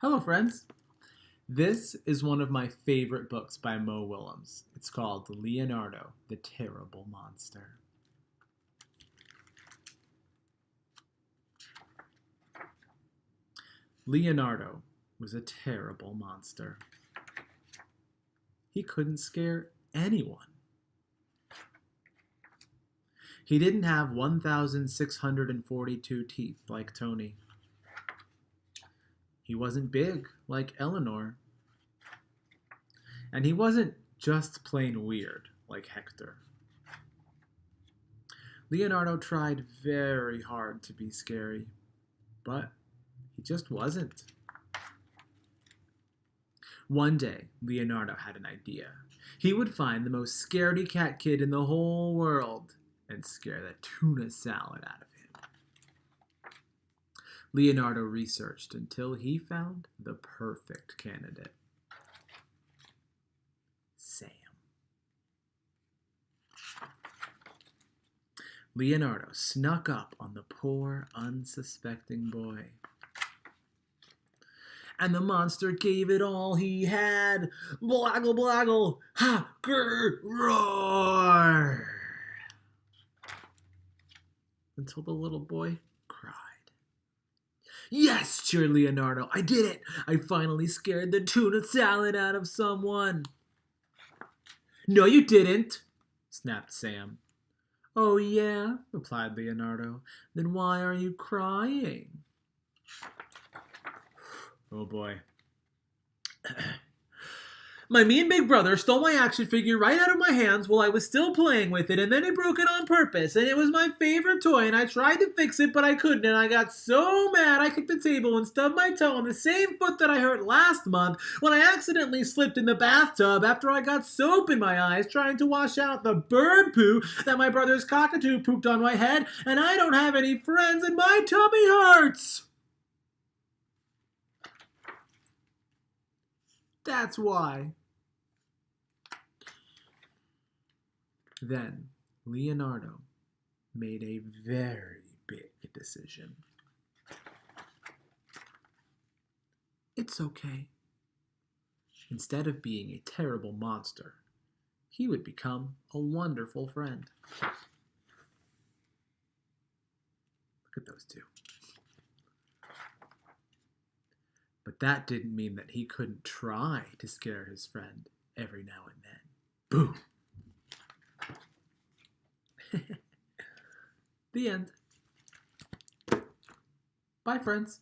Hello, friends. This is one of my favorite books by Willems. It's called Leonardo, the Terrible Monster. Leonardo was a terrible monster. He couldn't scare anyone. He didn't have 1,642 teeth like Tony. He wasn't big like Eleanor. And he wasn't just plain weird like Hector. Leonardo tried very hard to be scary, but he just wasn't. One day, Leonardo had an idea. He would find the most scaredy cat kid in the whole world and scare the tuna salad out of him. Leonardo researched until he found the perfect candidate. Sam. Leonardo snuck up on the poor, unsuspecting boy. And the monster gave it all he had. Blaggle, blaggle, ha, grr, roar. Until the little boy cried. Yes, cheered Leonardo. I did it. I finally scared the tuna salad out of someone. No, you didn't, snapped Sam. Oh, yeah, replied Leonardo. Then why are you crying? Oh, boy. My mean big brother stole my action figure right out of my hands while I was still playing with it, and then he broke it on purpose, and it was my favorite toy, and I tried to fix it, but I couldn't, and I got so mad I kicked the table and stubbed my toe on the same foot that I hurt last month when I accidentally slipped in the bathtub after I got soap in my eyes trying to wash out the bird poo that my brother's cockatoo pooped on my head, and I don't have any friends, and my tummy hurts! That's why. Then Leonardo made a very big decision. It's okay. Instead of being a terrible monster, he would become a wonderful friend. Look at those two. But that didn't mean that he couldn't try to scare his friend every now and then. Boom! The end. Bye, friends.